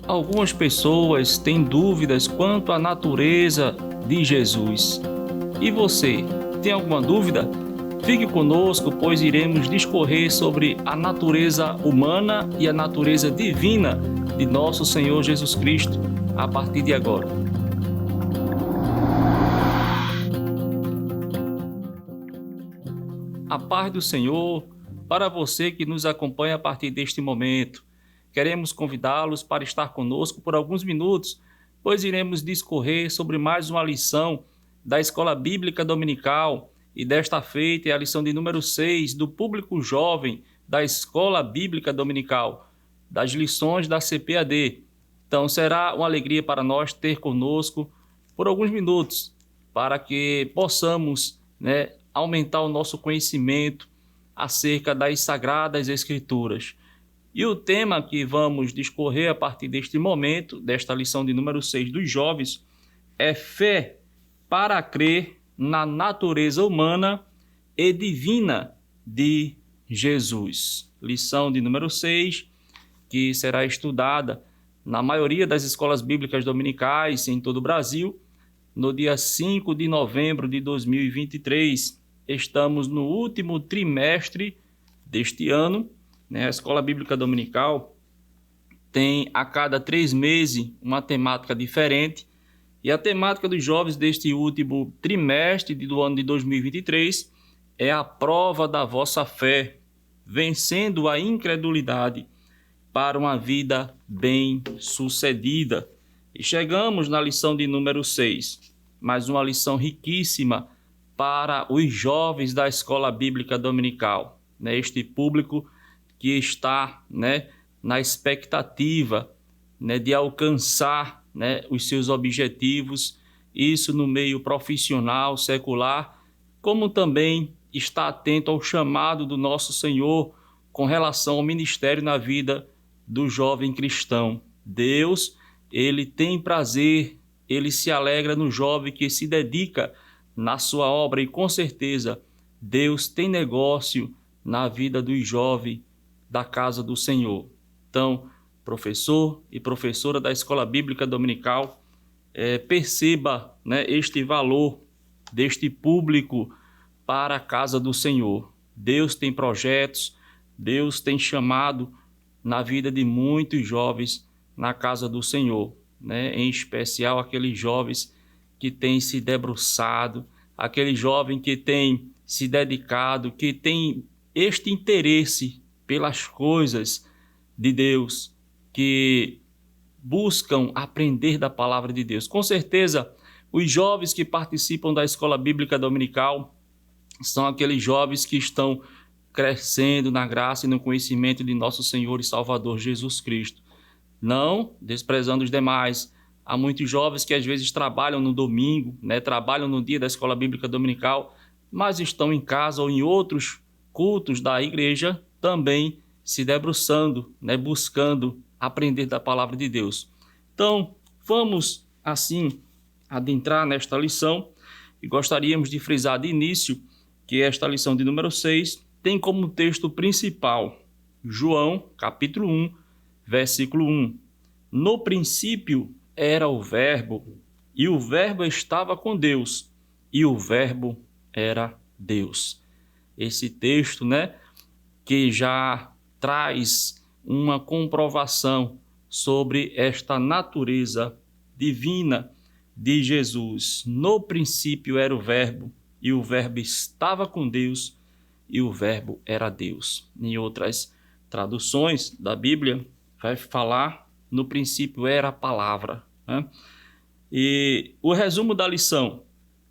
Algumas pessoas têm dúvidas quanto à natureza de Jesus. E você, tem alguma dúvida? Fique conosco, pois iremos discorrer sobre a natureza humana e a natureza divina de nosso Senhor Jesus Cristo a partir de agora. A paz do Senhor para você que nos acompanha a partir deste momento. Queremos convidá-los para estar conosco por alguns minutos, pois iremos discorrer sobre mais uma lição da Escola Bíblica Dominical, e desta feita é a lição de número 6 do público jovem da Escola Bíblica Dominical, das lições da CPAD. Então será uma alegria para nós ter conosco por alguns minutos, para que possamos, aumentar o nosso conhecimento acerca das Sagradas Escrituras. E o tema que vamos discorrer a partir deste momento, desta lição de número 6 dos jovens, é fé para crer na natureza humana e divina de Jesus. Lição de número 6, que será estudada na maioria das escolas bíblicas dominicais em todo o Brasil, no dia 5 de novembro de 2023. Estamos no último trimestre deste ano. A Escola Bíblica Dominical tem a cada 3 meses uma temática diferente, e a temática dos jovens deste último trimestre do ano de 2023 é a prova da vossa fé, vencendo a incredulidade para uma vida bem-sucedida. E chegamos na lição de número 6, mais uma lição riquíssima para os jovens da Escola Bíblica Dominical, este público que está na expectativa de alcançar os seus objetivos, isso no meio profissional, secular, como também está atento ao chamado do nosso Senhor com relação ao ministério na vida do jovem cristão. Deus, Ele tem prazer, Ele se alegra no jovem que se dedica na sua obra, e com certeza Deus tem negócio na vida do jovem da casa do Senhor. Então, professor e professora da Escola Bíblica Dominical, perceba este valor deste público para a casa do Senhor. Deus tem projetos, Deus tem chamado na vida de muitos jovens na casa do Senhor, em especial aqueles jovens que têm se debruçado, aquele jovem que tem se dedicado, que tem este interesse pelas coisas de Deus, que buscam aprender da palavra de Deus. Com certeza, os jovens que participam da Escola Bíblica Dominical são aqueles jovens que estão crescendo na graça e no conhecimento de nosso Senhor e Salvador Jesus Cristo. Não desprezando os demais. Há muitos jovens que às vezes trabalham no domingo, trabalham no dia da Escola Bíblica Dominical, mas estão em casa ou em outros cultos da igreja também se debruçando, buscando aprender da palavra de Deus. Então, vamos assim adentrar nesta lição, e gostaríamos de frisar de início que esta lição de número 6 tem como texto principal João, capítulo 1, versículo 1. No princípio era o Verbo, e o Verbo estava com Deus, e o Verbo era Deus. Esse texto, que já traz uma comprovação sobre esta natureza divina de Jesus. No princípio era o Verbo, e o Verbo estava com Deus, e o Verbo era Deus. Em outras traduções da Bíblia, vai falar, no princípio era a palavra. E o resumo da lição: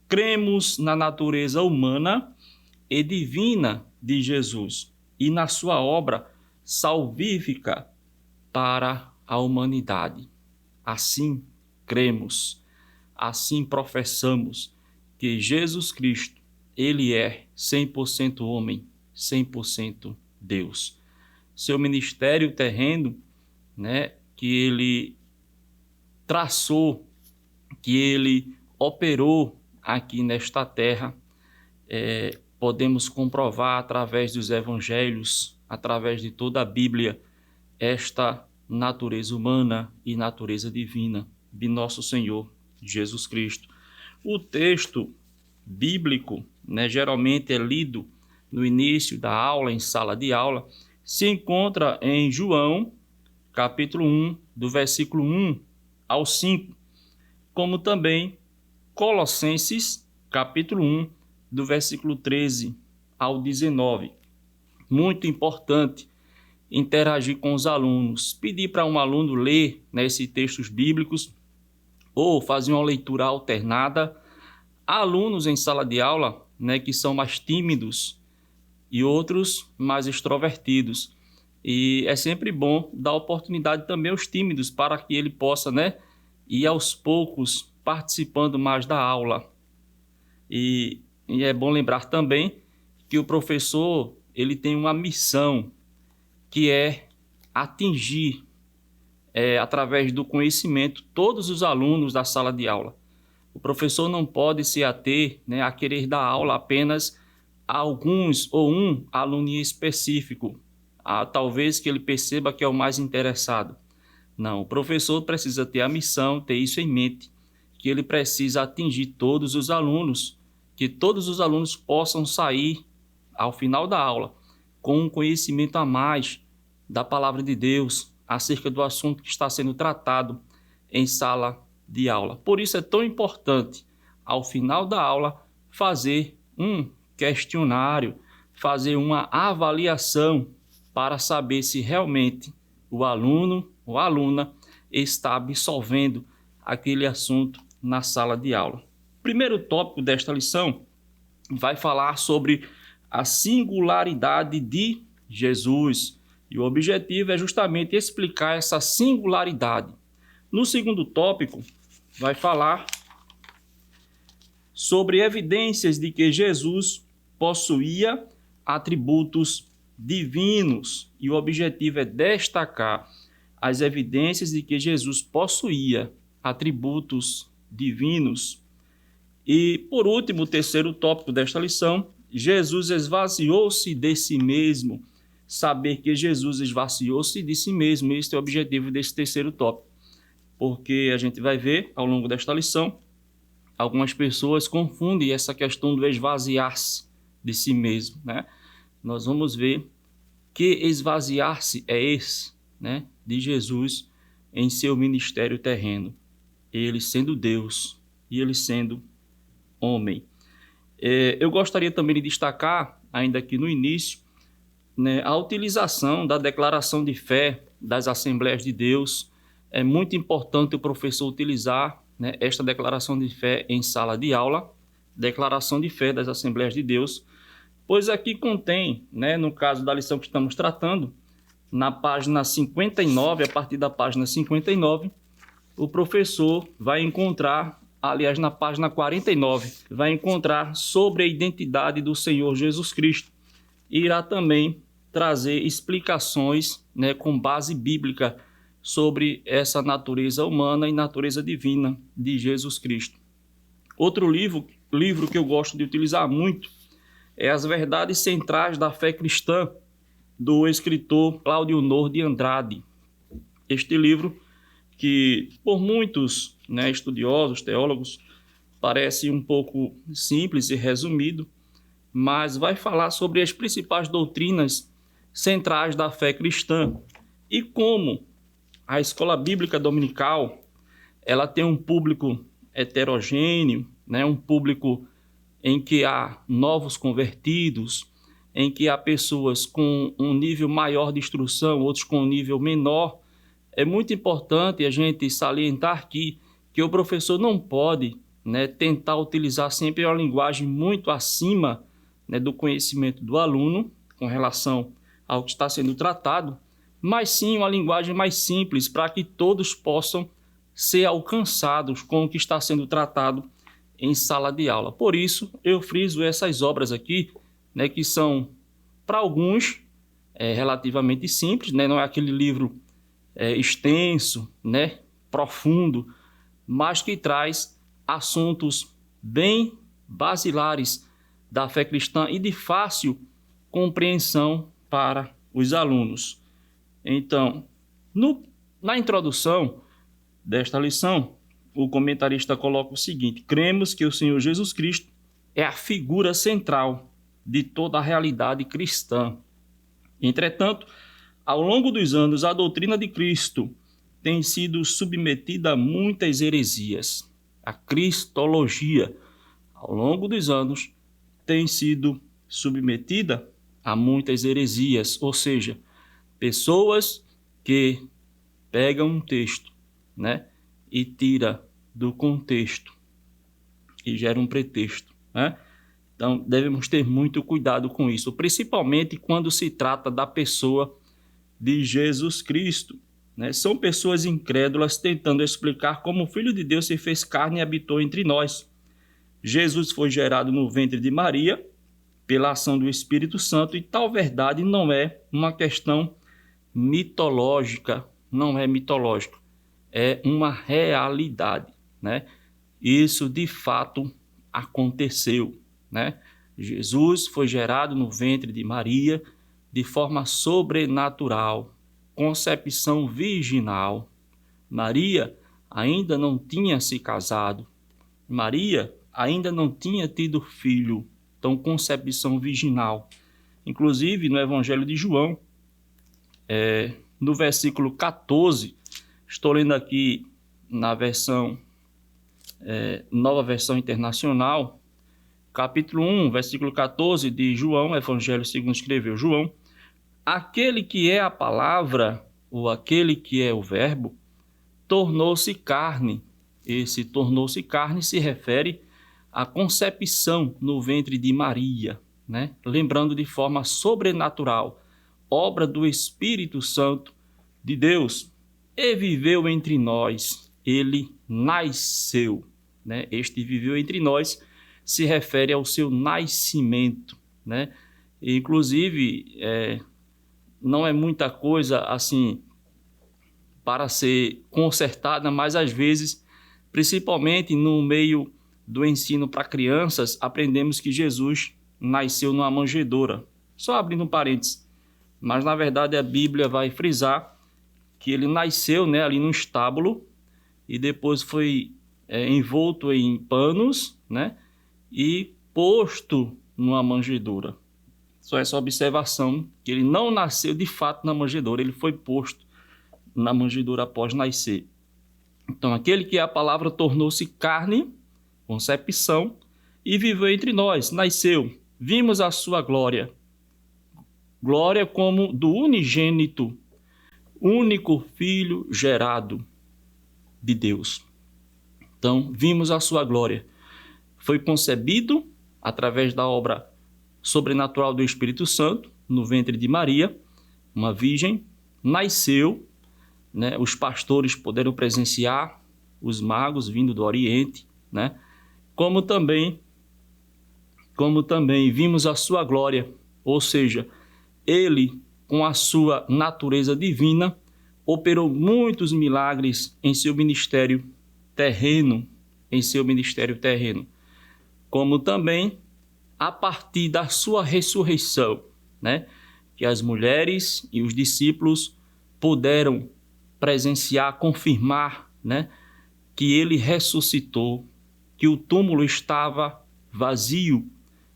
cremos na natureza humana e divina de Jesus e na sua obra salvífica para a humanidade. Assim cremos, assim professamos que Jesus Cristo, Ele é 100% homem, 100% Deus. Seu ministério terreno, que Ele traçou, que Ele operou aqui nesta terra, podemos comprovar através dos evangelhos, através de toda a Bíblia, esta natureza humana e natureza divina de nosso Senhor Jesus Cristo. O texto bíblico, geralmente é lido no início da aula, em sala de aula, se encontra em João, capítulo 1, do versículo 1 ao 5, como também Colossenses, capítulo 1, do versículo 13 ao 19. Muito importante interagir com os alunos, pedir para um aluno ler esses textos bíblicos ou fazer uma leitura alternada. Há alunos em sala de aula que são mais tímidos e outros mais extrovertidos. E é sempre bom dar oportunidade também aos tímidos para que ele possa ir aos poucos participando mais da aula. E é bom lembrar também que o professor ele tem uma missão, que é atingir, através do conhecimento, todos os alunos da sala de aula. O professor não pode se ater a querer dar aula apenas a alguns ou um aluno específico, talvez que ele perceba que é o mais interessado. Não, o professor precisa ter a missão, ter isso em mente, que ele precisa atingir todos os alunos, que todos os alunos possam sair ao final da aula com um conhecimento a mais da palavra de Deus acerca do assunto que está sendo tratado em sala de aula. Por isso é tão importante, ao final da aula, fazer um questionário, fazer uma avaliação para saber se realmente o aluno ou a aluna está absorvendo aquele assunto na sala de aula. O primeiro tópico desta lição vai falar sobre a singularidade de Jesus. E o objetivo é justamente explicar essa singularidade. No segundo tópico, vai falar sobre evidências de que Jesus possuía atributos divinos. E o objetivo é destacar as evidências de que Jesus possuía atributos divinos. E, por último, o terceiro tópico desta lição, Jesus esvaziou-se de si mesmo. Saber que Jesus esvaziou-se de si mesmo, este é o objetivo desse terceiro tópico. Porque a gente vai ver, ao longo desta lição, algumas pessoas confundem essa questão do esvaziar-se de si mesmo. Nós vamos ver que esvaziar-se é esse, de Jesus em seu ministério terreno. Ele sendo Deus e ele sendo homem. Eu gostaria também de destacar, ainda aqui no início, a utilização da declaração de fé das Assembleias de Deus. É muito importante o professor utilizar esta declaração de fé em sala de aula, declaração de fé das Assembleias de Deus, pois aqui contém, no caso da lição que estamos tratando, na página 59, a partir da página 59, o professor vai encontrar, aliás, na página 49, vai encontrar sobre a identidade do Senhor Jesus Cristo. E irá também trazer explicações com base bíblica sobre essa natureza humana e natureza divina de Jesus Cristo. Outro livro que eu gosto de utilizar muito é As Verdades Centrais da Fé Cristã, do escritor Cláudio Nor de Andrade. Este livro, que por muitos estudiosos, teólogos, parece um pouco simples e resumido, mas vai falar sobre as principais doutrinas centrais da fé cristã e como a escola bíblica dominical ela tem um público heterogêneo, um público em que há novos convertidos, em que há pessoas com um nível maior de instrução, outros com um nível menor. É muito importante a gente salientar aqui que o professor não pode tentar utilizar sempre uma linguagem muito acima do conhecimento do aluno com relação ao que está sendo tratado, mas sim uma linguagem mais simples para que todos possam ser alcançados com o que está sendo tratado em sala de aula. Por isso, eu friso essas obras aqui, que são, para alguns, relativamente simples, não é aquele livro extenso, profundo, mas que traz assuntos bem basilares da fé cristã e de fácil compreensão para os alunos. Então, no Na introdução desta lição, o comentarista coloca o seguinte: cremos que o Senhor Jesus Cristo é a figura central de toda a realidade cristã. Entretanto, ao longo dos anos, a doutrina de Cristo tem sido submetida a muitas heresias. A cristologia, ao longo dos anos, tem sido submetida a muitas heresias, ou seja, pessoas que pegam um texto, né, e tira do contexto e gera um pretexto, né? Então, devemos ter muito cuidado com isso, principalmente quando se trata da pessoa de Jesus Cristo, né? São pessoas incrédulas tentando explicar como o Filho de Deus se fez carne e habitou entre nós. Jesus foi gerado no ventre de Maria pela ação do Espírito Santo, e tal verdade não é uma questão mitológica, não é mitológico, é uma realidade, né? Isso de fato aconteceu, né? Jesus foi gerado no ventre de Maria de forma sobrenatural, concepção virginal. Maria ainda não tinha se casado, Maria ainda não tinha tido filho, então concepção virginal. Inclusive no Evangelho de João, no versículo 14, estou lendo aqui na versão, Nova Versão Internacional, capítulo 1, versículo 14 de João, Evangelho segundo escreveu João: aquele que é a palavra, ou aquele que é o verbo, tornou-se carne. Esse tornou-se carne se refere à concepção no ventre de Maria, né? Lembrando de forma sobrenatural, obra do Espírito Santo de Deus, e viveu entre nós, ele nasceu, né? Este viveu entre nós se refere ao seu nascimento, né? Inclusive, não é muita coisa assim para ser consertada, mas às vezes, principalmente no meio do ensino para crianças, aprendemos que Jesus nasceu numa manjedoura. Só abrindo um parênteses, mas na verdade a Bíblia vai frisar que ele nasceu, né, ali no estábulo e depois foi envolto em panos, né, e posto numa manjedoura. Só essa observação, que ele não nasceu de fato na manjedoura, ele foi posto na manjedoura após nascer. Então, aquele que é a palavra tornou-se carne, concepção, e viveu entre nós, nasceu. Vimos a sua glória. Glória como do unigênito, único filho gerado de Deus. Então, vimos a sua glória. Foi concebido através da obra sobrenatural do Espírito Santo, no ventre de Maria, uma virgem, nasceu, né? Os pastores puderam presenciar, os magos vindo do Oriente, né? Como também vimos a sua glória, ou seja, ele, com a sua natureza divina, operou muitos milagres em seu ministério terreno, como também a partir da sua ressurreição, né? Que as mulheres e os discípulos puderam presenciar, confirmar, né? Que ele ressuscitou, que o túmulo estava vazio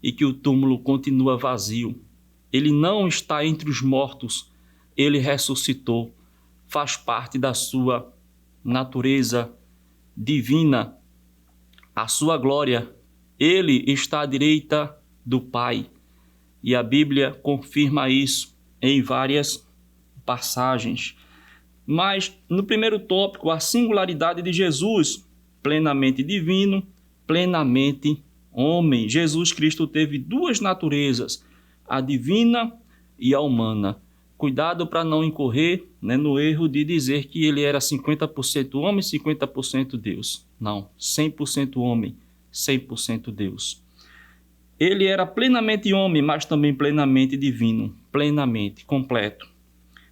e que o túmulo continua vazio. Ele não está entre os mortos, ele ressuscitou, faz parte da sua natureza divina, a sua glória. Ele está à direita do Pai, e a Bíblia confirma isso em várias passagens. Mas no primeiro tópico, a singularidade de Jesus, plenamente divino, plenamente homem. Jesus Cristo teve duas naturezas, a divina e a humana. Cuidado para não incorrer, né, no erro de dizer que ele era 50% homem, 50% Deus. Não, 100% homem, 100% Deus. Ele era plenamente homem, mas também plenamente divino, plenamente, completo.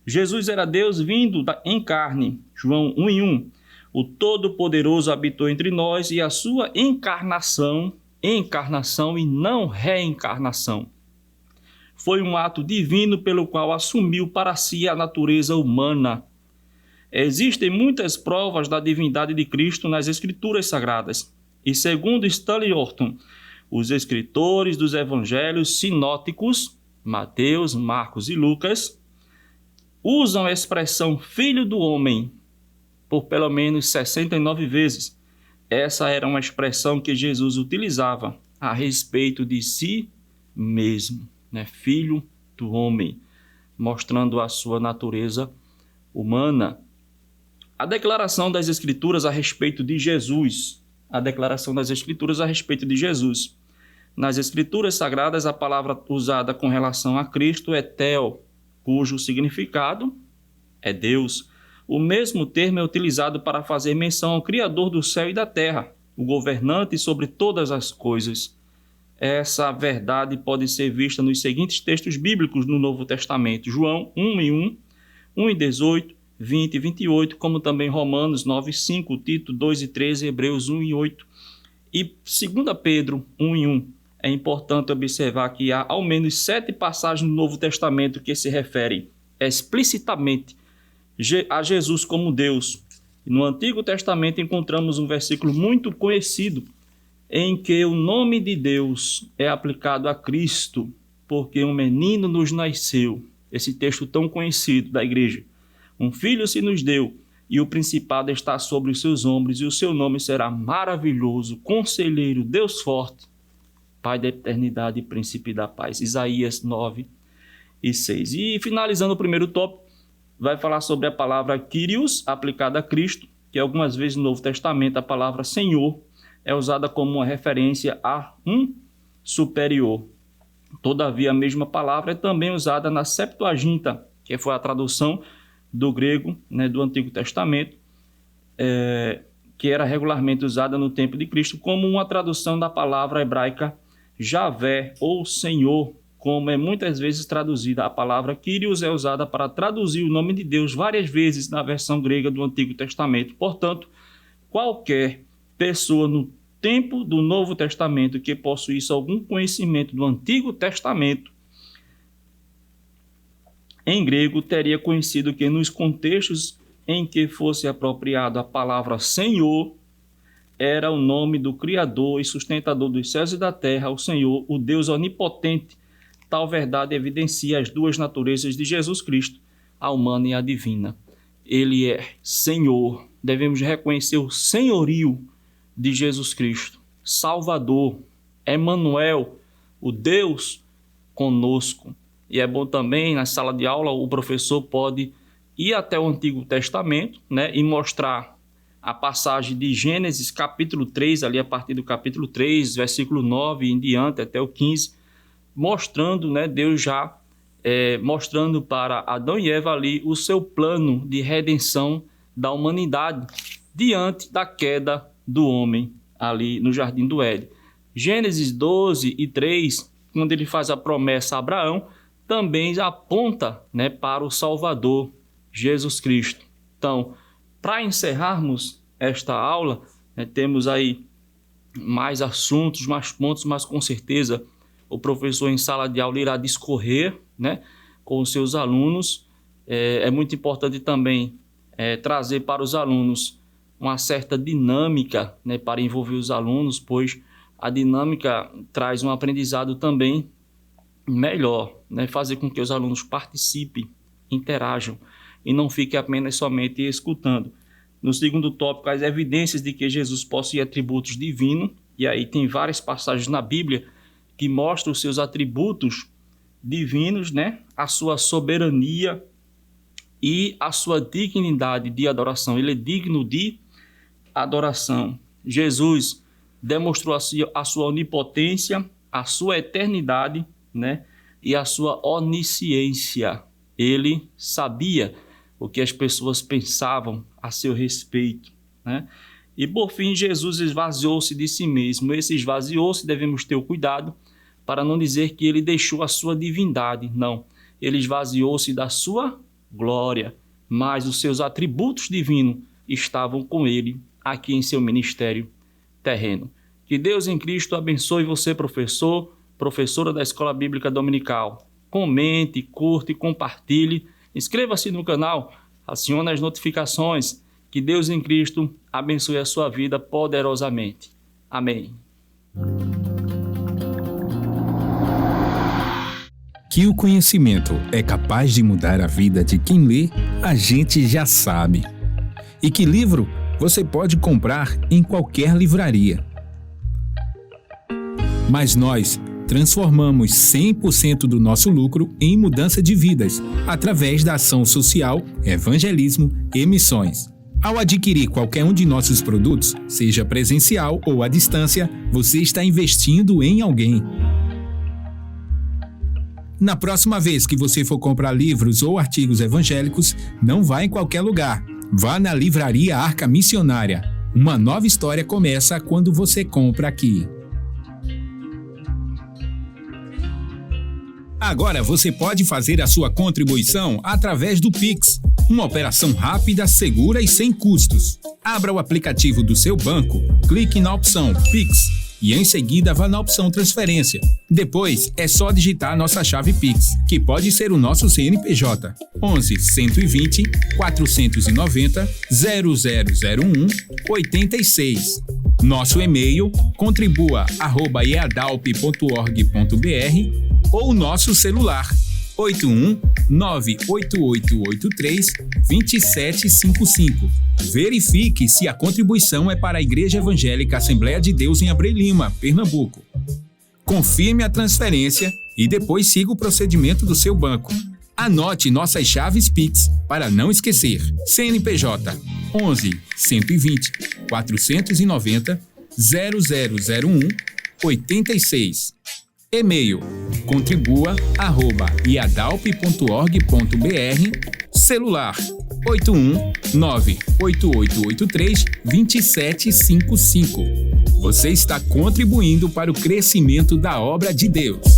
Jesus era Deus vindo em carne, João 1:1. O Todo-Poderoso habitou entre nós e a sua encarnação e não reencarnação, foi um ato divino pelo qual assumiu para si a natureza humana. Existem muitas provas da divindade de Cristo nas Escrituras Sagradas. E segundo Stanley Orton, os escritores dos evangelhos sinóticos, Mateus, Marcos e Lucas, usam a expressão filho do homem por pelo menos 69 vezes. Essa era uma expressão que Jesus utilizava a respeito de si mesmo, né? Filho do homem, mostrando a sua natureza humana. A declaração das Escrituras a respeito de Jesus. Nas Escrituras Sagradas, a palavra usada com relação a Cristo é Theo, cujo significado é Deus. O mesmo termo é utilizado para fazer menção ao Criador do céu e da terra, o governante sobre todas as coisas. Essa verdade pode ser vista nos seguintes textos bíblicos no Novo Testamento: João 1:1, 1:18, 20 e 28, como também Romanos 9:5, Tito 2:13, Hebreus 1:8 e 2 Pedro 1:1. É importante observar que há ao menos 7 passagens no Novo Testamento que se referem explicitamente a Jesus como Deus. No Antigo Testamento encontramos um versículo muito conhecido em que o nome de Deus é aplicado a Cristo, porque um menino nos nasceu. Esse texto tão conhecido da igreja. Um filho se nos deu, e o principado está sobre os seus ombros, e o seu nome será maravilhoso, conselheiro, Deus forte, Pai da eternidade e príncipe da paz. Isaías 9:6. E finalizando o primeiro tópico, vai falar sobre a palavra Kyrios, aplicada a Cristo, que algumas vezes no Novo Testamento a palavra Senhor é usada como uma referência a um superior. Todavia, a mesma palavra é também usada na Septuaginta, que foi a tradução do grego, né, do Antigo Testamento, que era regularmente usada no tempo de Cristo como uma tradução da palavra hebraica Javé, ou Senhor, como é muitas vezes traduzida. A palavra Kyrios é usada para traduzir o nome de Deus várias vezes na versão grega do Antigo Testamento. Portanto, qualquer pessoa no tempo do Novo Testamento que possuísse algum conhecimento do Antigo Testamento em grego teria conhecido que nos contextos em que fosse apropriado a palavra Senhor, era o nome do Criador e sustentador dos céus e da terra, o Senhor, o Deus onipotente. Tal verdade evidencia as duas naturezas de Jesus Cristo, a humana e a divina. Ele é Senhor. Devemos reconhecer o senhorio de Jesus Cristo, Salvador, Emanuel, o Deus conosco. E é bom também, na sala de aula, o professor pode ir até o Antigo Testamento, né, e mostrar a passagem de Gênesis capítulo 3, ali a partir do capítulo 3, versículo 9 em diante até o 15, mostrando, né, Deus já mostrando para Adão e Eva ali o seu plano de redenção da humanidade diante da queda do homem ali no Jardim do Éden. Gênesis 12:3, quando ele faz a promessa a Abraão, também aponta, né, para o Salvador, Jesus Cristo. Então, para encerrarmos esta aula, né, temos aí mais assuntos, mais pontos, mas com certeza o professor em sala de aula irá discorrer, né, com os seus alunos. É muito importante também trazer para os alunos uma certa dinâmica, né, para envolver os alunos, pois a dinâmica traz um aprendizado também melhor, né, fazer com que os alunos participem, interajam e não fiquem apenas somente escutando. No segundo tópico, as evidências de que Jesus possui atributos divinos, e aí tem várias passagens na Bíblia que mostram os seus atributos divinos, né, a sua soberania e a sua dignidade de adoração. Ele é digno de adoração. Jesus demonstrou a sua onipotência, a sua eternidade, né, e a sua onisciência. Ele sabia o que as pessoas pensavam a seu respeito, né? E por fim, Jesus esvaziou-se de si mesmo. Esse esvaziou-se, devemos ter o cuidado para não dizer que ele deixou a sua divindade. Não, ele esvaziou-se da sua glória, mas os seus atributos divinos estavam com ele aqui em seu ministério terreno. Que Deus em Cristo abençoe você, professor, professora da Escola Bíblica Dominical. Comente, curte, compartilhe, inscreva-se no canal, acione as notificações. Que Deus em Cristo abençoe a sua vida poderosamente. Amém. Que o conhecimento é capaz de mudar a vida de quem lê, a gente já sabe. E que livro você pode comprar em qualquer livraria. Mas nós transformamos 100% do nosso lucro em mudança de vidas, através da ação social, evangelismo e missões. Ao adquirir qualquer um de nossos produtos, seja presencial ou à distância, você está investindo em alguém. Na próxima vez que você for comprar livros ou artigos evangélicos, não vá em qualquer lugar. Vá na Livraria Arca Missionária. Uma nova história começa quando você compra aqui. Agora você pode fazer a sua contribuição através do Pix, uma operação rápida, segura e sem custos. Abra o aplicativo do seu banco, clique na opção Pix e em seguida vá na opção Transferência. Depois é só digitar nossa chave Pix, que pode ser o nosso CNPJ 11 120 490 0001 86. Nosso e-mail contribua@eadalp.org.br ou nosso celular 81-98883-2755. Verifique se a contribuição é para a Igreja Evangélica Assembleia de Deus em Abreu Lima, Pernambuco. Confirme a transferência e depois siga o procedimento do seu banco. Anote nossas chaves Pix para não esquecer. CNPJ 11 120 490 0001 86. E-mail contribua@iadalp.org.br. Celular 81-98883-2755. Você está contribuindo para o crescimento da obra de Deus.